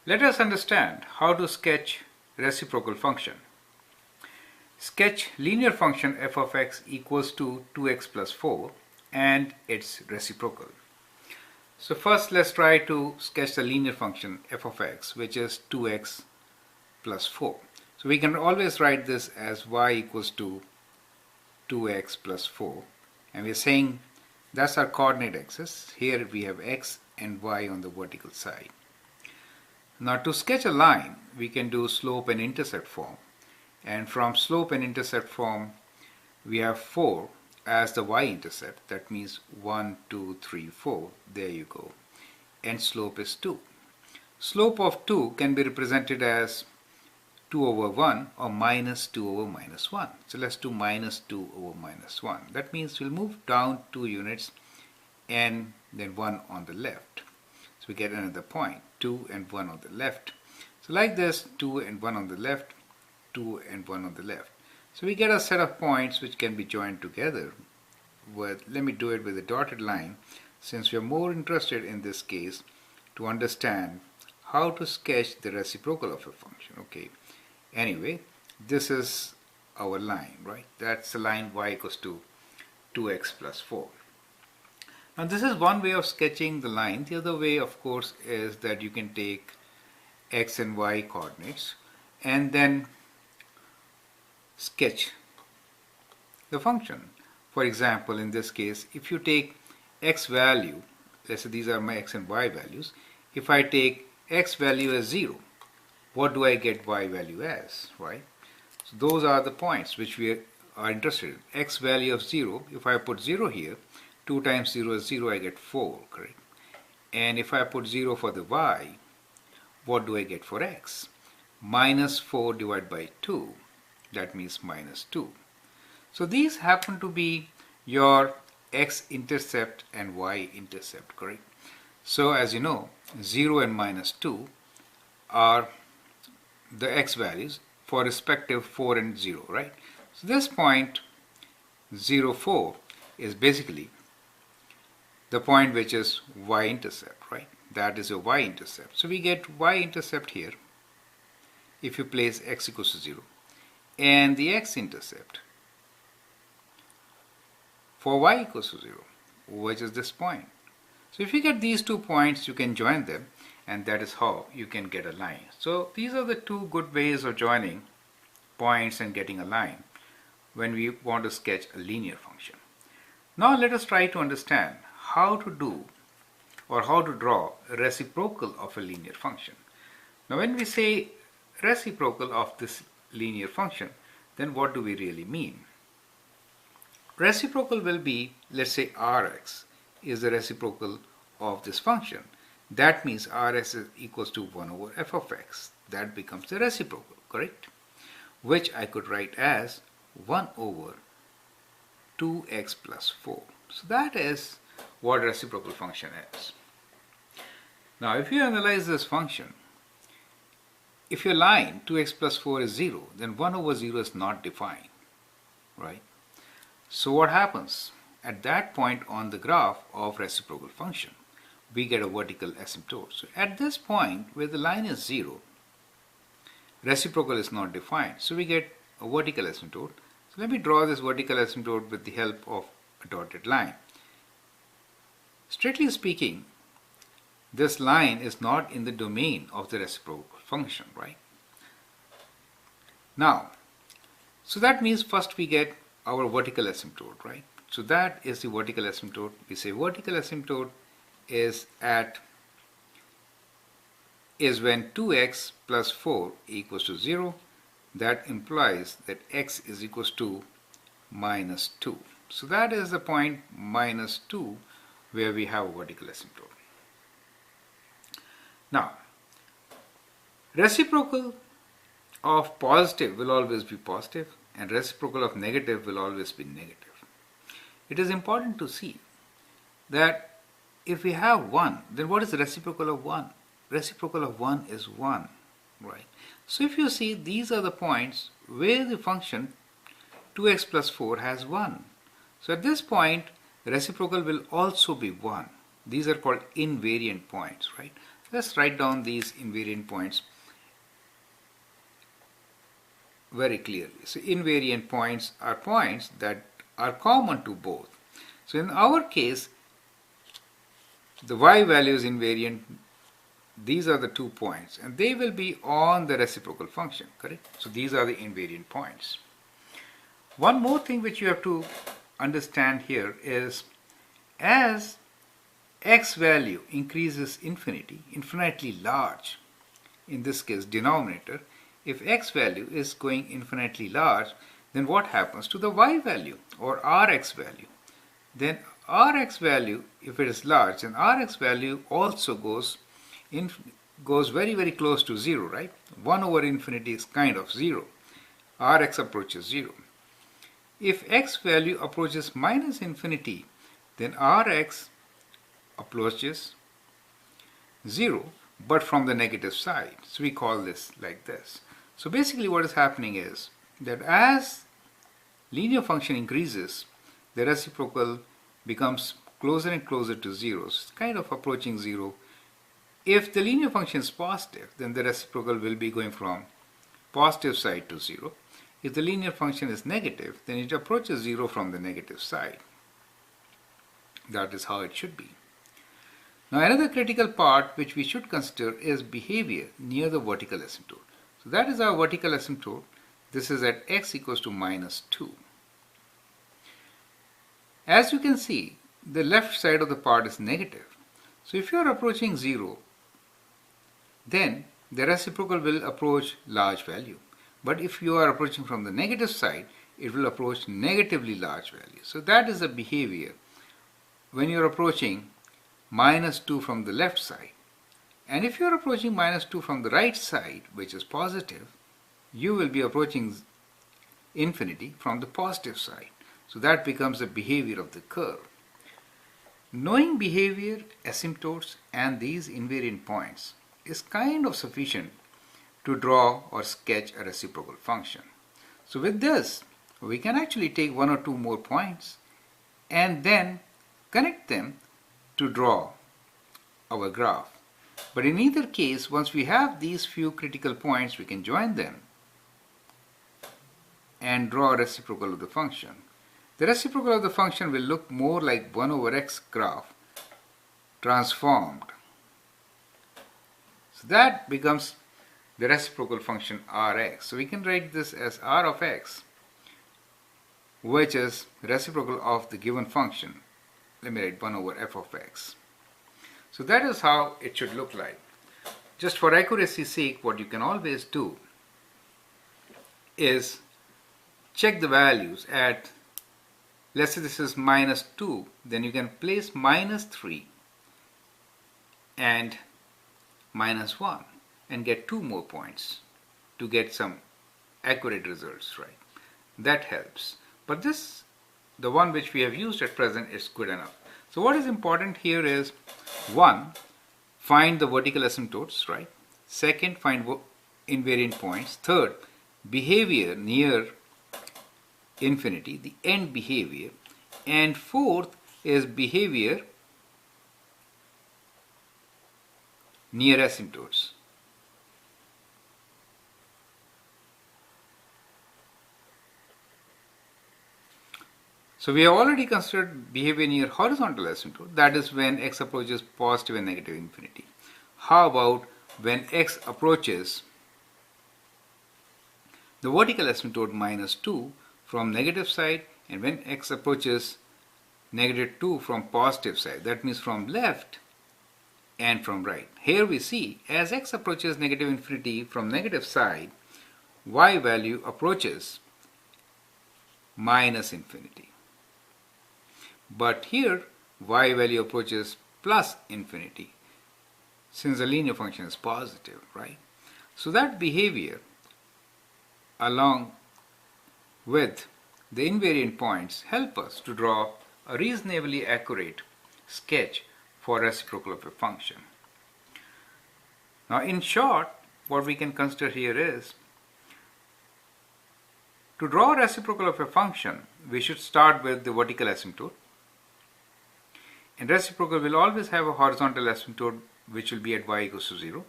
Let us understand how to sketch reciprocal function. Sketch linear function f of x equals to 2x plus 4 and its reciprocal. So first let's try to sketch the linear function f of x, which is 2x plus 4. So we can always write this as y equals to 2x plus 4, and we're saying that's our coordinate axis. Here we have x and y on the vertical side. Now to sketch a line, we can do slope and intercept form, and from slope and intercept form we have 4 as the y-intercept. That means 1, 2, 3, 4. There you go. And slope is 2. Slope of 2 can be represented as 2 over 1 or minus 2 over minus 1. So let's do minus 2 over minus 1. That means we'll move down 2 units and then 1 on the left. So we get another point, 2 and 1 on the left. So like this, 2 and 1 on the left, 2 and 1 on the left. So we get a set of points which can be joined together with, let me do it with a dotted line, since we are more interested in this case to understand how to sketch the reciprocal of a function. Okay. Anyway, this is our line, right? That's the line y equals to 2x plus 4. Now this is one way of sketching the line. The other way, of course, is that you can take x and y coordinates and then sketch the function. For example, in this case, if you take x value, let's say these are my x and y values. If I take x value as 0, what do I get y value as, right? So those are the points which we are interested in. X value of 0, if I put 0 here, 2 times 0 is 0, I get 4, correct? And if I put 0 for the y, what do I get for x? Minus 4 divided by 2, that means minus 2. So these happen to be your x-intercept and y-intercept, correct? So as you know, 0 and minus 2 are the x values for respective 4 and 0, right? So this point 0, 4 is basically the point which is y-intercept, right? That is a y-intercept. So we get y-intercept here if you place x equals to 0, and the x-intercept for y equals to 0, which is this point. So if you get these 2 points, you can join them, and that is how you can get a line. So these are the 2 good ways of joining points and getting a line when we want to sketch a linear function. Now let us try to understand how to do or how to draw a reciprocal of a linear function. Now when we say reciprocal of this linear function, then what do we really mean? Reciprocal will be, let's say Rx is the reciprocal of this function. That means Rs is equals to 1 over f of x. That becomes the reciprocal, correct? Which I could write as 1 over 2x plus 4. So that is what reciprocal function is. Now if you analyze this function, if your line 2x plus 4 is 0, then 1 over 0 is not defined, right? So what happens? At that point on the graph of reciprocal function, we get a vertical asymptote. So at this point where the line is 0, reciprocal is not defined. So we get a vertical asymptote. So let me draw this vertical asymptote with the help of a dotted line. Strictly speaking, this line is not in the domain of the reciprocal function, right? Now, so that means first we get our vertical asymptote, right? So that is the vertical asymptote. We say vertical asymptote is when 2x plus 4 equals to 0. That implies that x is equals to minus 2. So that is the point minus 2 where we have a vertical asymptote. Now, reciprocal of positive will always be positive, and reciprocal of negative will always be negative. It is important to see that if we have 1, then what is the reciprocal of 1? Reciprocal of 1 is 1, right? So if you see, these are the points where the function 2x plus 4 has 1. So at this point, the reciprocal will also be 1. These are called invariant points, right? Let's write down these invariant points very clearly. So invariant points are points that are common to both. So in our case, the y value is invariant. These are the 2 points, and they will be on the reciprocal function, correct? So these are the invariant points. One more thing which you have to understand here is, as x value increases infinitely large, in this case denominator, if x value is going infinitely large, then what happens to the y value or rx value? Then rx value, if it is large, then rx value also goes very, very close to 0, right? 1 over infinity is kind of 0. Rx approaches 0. If x value approaches minus infinity, then Rx approaches 0, but from the negative side. So we call this like this. So basically what is happening is that as linear function increases, the reciprocal becomes closer and closer to 0. So it's kind of approaching 0. If the linear function is positive, then the reciprocal will be going from positive side to 0. If the linear function is negative, then it approaches 0 from the negative side. That is how it should be. Now another critical part which we should consider is behavior near the vertical asymptote. So that is our vertical asymptote. This is at x equals to minus 2. As you can see, the left side of the part is negative. So if you are approaching 0, then the reciprocal will approach large value. But if you are approaching from the negative side, it will approach negatively large value. So that is the behavior when you are approaching minus 2 from the left side. And if you are approaching minus 2 from the right side, which is positive, you will be approaching infinity from the positive side. So that becomes the behavior of the curve. Knowing behavior, asymptotes, and these invariant points is kind of sufficient to draw or sketch a reciprocal function. So with this, we can actually take 1 or 2 more points and then connect them to draw our graph. But in either case, once we have these few critical points, we can join them and draw a reciprocal of the function. The reciprocal of the function will look more like 1 over x graph transformed. So that becomes the reciprocal function Rx. So we can write this as R of x, which is reciprocal of the given function. Let me write 1 over f of x. So that is how it should look like. Just for accuracy's sake, what you can always do is check the values at, let's say this is minus 2, then you can place minus 3 and minus 1 and get 2 more points to get some accurate results, right? That helps. But this, the one which we have used at present, is good enough. So what is important here is, 1, find the vertical asymptotes, right? 2nd, find invariant points. 3rd, behavior near infinity, the end behavior. And 4th is behavior near asymptotes. So we have already considered behavior near horizontal asymptote, that is when x approaches positive and negative infinity. How about when x approaches the vertical asymptote minus 2 from negative side, and when x approaches negative 2 from positive side, that means from left and from right. Here we see, as x approaches negative infinity from negative side, y value approaches minus infinity. But here y value approaches plus infinity, since the linear function is positive, right? So that behavior along with the invariant points help us to draw a reasonably accurate sketch for reciprocal of a function. Now in short, what we can consider here is, to draw a reciprocal of a function, we should start with the vertical asymptote. And reciprocal will always have a horizontal asymptote which will be at y equals to 0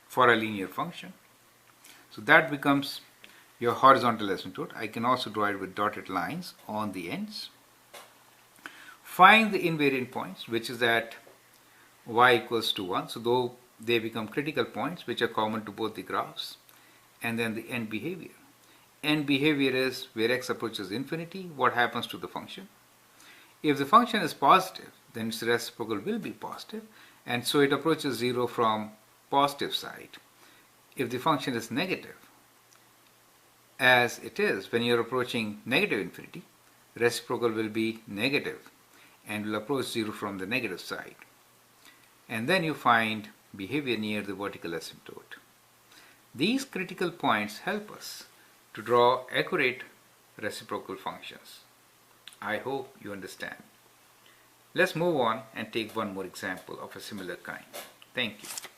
for a linear function. So that becomes your horizontal asymptote. I can also draw it with dotted lines on the ends. Find the invariant points, which is at y equals to 1. So though they become critical points which are common to both the graphs. And then the end behavior. End behavior is where x approaches infinity, what happens to the function. If the function is positive, then its reciprocal will be positive, and so it approaches 0 from positive side. If the function is negative, as it is when you are approaching negative infinity, reciprocal will be negative and will approach 0 from the negative side. And then you find behavior near the vertical asymptote. These critical points help us to draw accurate reciprocal functions. I hope you understand. Let's move on and take one more example of a similar kind. Thank you.